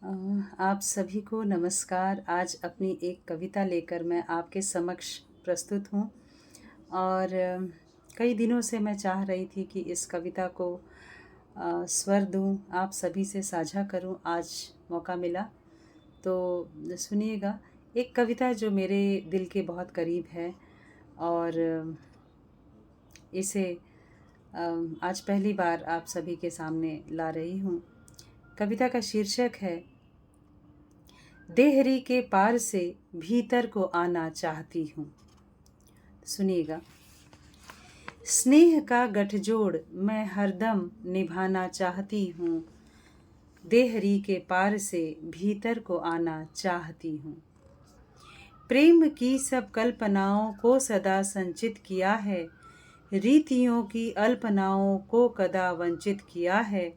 अ, आप सभी को नमस्कार। आज अपनी एक कविता लेकर मैं आपके समक्ष प्रस्तुत हूँ और कई दिनों से मैं चाह रही थी कि इस कविता को स्वर दूँ, आप सभी से साझा करूँ। आज मौका मिला तो सुनिएगा। एक कविता जो मेरे दिल के बहुत करीब है और इसे आज पहली बार आप सभी के सामने ला रही हूँ। कविता का शीर्षक है, देहरी के पार से भीतर को आना चाहती हूँ। सुनिएगा। स्नेह का गठजोड़ मैं हरदम निभाना चाहती हूँ। देहरी के पार से भीतर को आना चाहती हूँ। प्रेम की सब कल्पनाओं को सदा संचित किया है। रीतियों की अल्पनाओं को कदा वंचित किया है।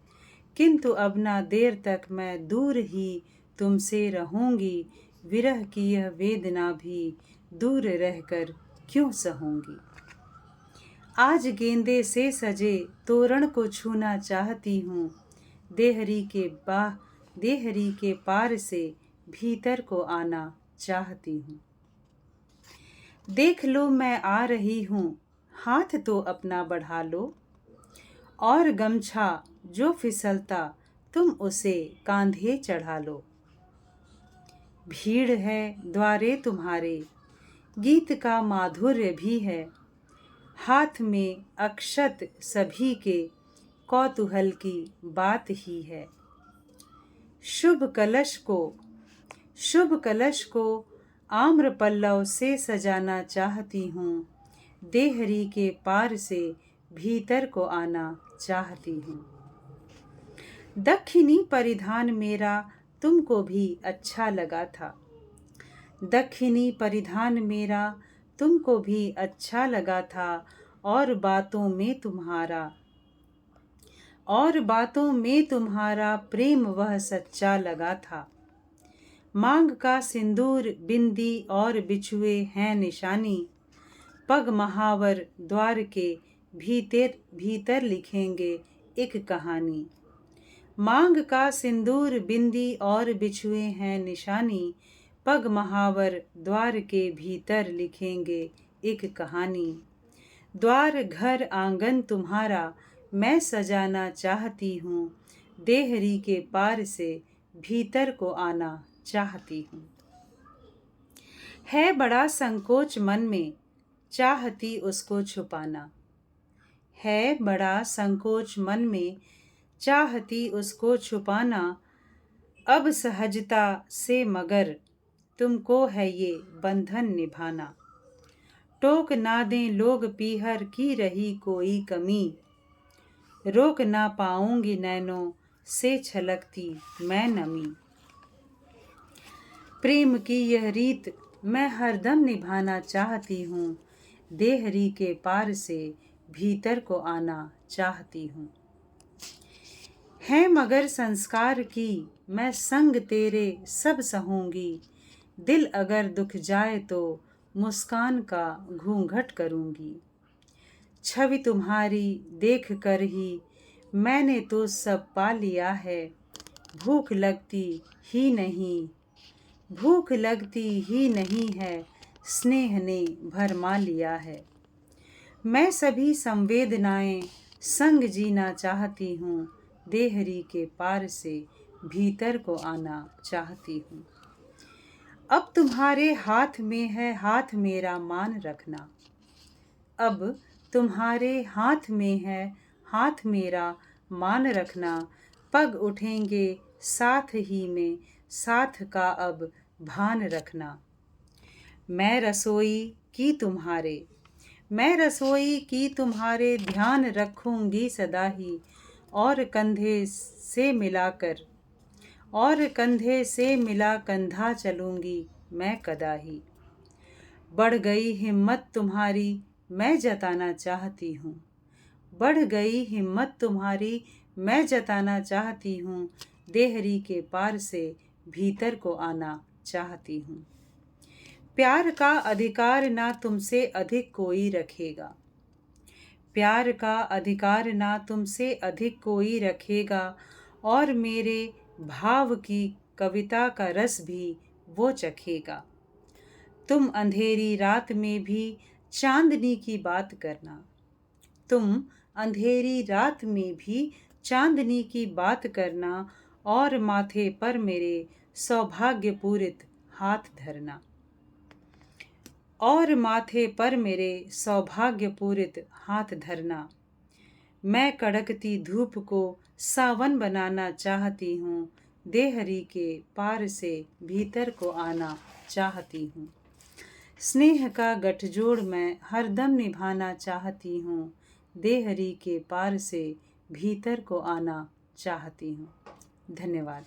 किंतु अब ना देर तक मैं दूर ही तुमसे रहूंगी। विरह की यह वेदना भी दूर रहकर क्यों सहूंगी। आज गेंदे से सजे तोरण को छूना चाहती हूँ। देहरी के पार से भीतर को आना चाहती हूँ। देख लो मैं आ रही हूँ, हाथ तो अपना बढ़ा लो। और गमछा जो फिसलता तुम उसे कांधे चढ़ा लो। भीड़ है द्वारे तुम्हारे, गीत का माधुर्य भी है। हाथ में अक्षत सभी के, कौतूहल की बात ही है। शुभ कलश को आम्र पल्लव से सजाना चाहती हूँ। देहरी के पार से भीतर को आना चाहती हूँ। दक्षिणी परिधान मेरा तुमको भी अच्छा लगा था। दक्षिणी परिधान मेरा तुमको भी अच्छा लगा था। और बातों में तुम्हारा प्रेम वह सच्चा लगा था। मांग का सिंदूर बिंदी और बिछुए हैं निशानी। पग महावर द्वार के भीतर लिखेंगे एक कहानी। मांग का सिंदूर बिंदी और बिछुए हैं निशानी। पग महावर द्वार के भीतर लिखेंगे एक कहानी। द्वार घर आंगन तुम्हारा मैं सजाना चाहती हूँ। देहरी के पार से भीतर को आना चाहती हूँ। है बड़ा संकोच मन में, चाहती उसको छुपाना। है बड़ा संकोच मन में, चाहती उसको छुपाना। अब सहजता से मगर तुमको है ये बंधन निभाना। टोक ना दें लोग पीहर की रही कोई कमी। रोक ना पाऊंगी नैनों से छलकती मैं नमी। प्रेम की यह रीत मैं हरदम निभाना चाहती हूँ। देहरी के पार से भीतर को आना चाहती हूँ। है मगर संस्कार की मैं संग तेरे सब सहूंगी। दिल अगर दुख जाए तो मुस्कान का घूंघट करूंगी। छवि तुम्हारी देख कर ही मैंने तो सब पा लिया है। भूख लगती ही नहीं है, स्नेह ने भरमा लिया है। मैं सभी संवेदनाएं संग जीना चाहती हूँ। देहरी के पार से भीतर को आना चाहती हूँ। अब तुम्हारे हाथ में है हाथ मेरा मान रखना। अब तुम्हारे हाथ में है हाथ मेरा मान रखना। पग उठेंगे साथ ही में, साथ का अब भान रखना। मैं रसोई की तुम्हारे ध्यान रखूंगी सदा ही। और कंधे से मिला कंधा चलूंगी मैं कदा ही। बढ़ गई हिम्मत तुम्हारी मैं जताना चाहती हूँ। बढ़ गई हिम्मत तुम्हारी मैं जताना चाहती हूँ। देहरी के पार से भीतर को आना चाहती हूँ। प्यार का अधिकार ना तुमसे अधिक कोई रखेगा। प्यार का अधिकार ना तुमसे अधिक कोई रखेगा। और मेरे भाव की कविता का रस भी वो चखेगा। तुम अंधेरी रात में भी चांदनी की बात करना, तुम अंधेरी रात में भी चांदनी की बात करना, और माथे पर मेरे सौभाग्यपूरित हाथ धरना, और माथे पर मेरे सौभाग्यपूरित हाथ धरना। मैं कड़कती धूप को सावन बनाना चाहती हूँ, देहरी के पार से भीतर को आना चाहती हूँ। स्नेह का गठजोड़ मैं हरदम निभाना चाहती हूँ, देहरी के पार से भीतर को आना चाहती हूँ। धन्यवाद।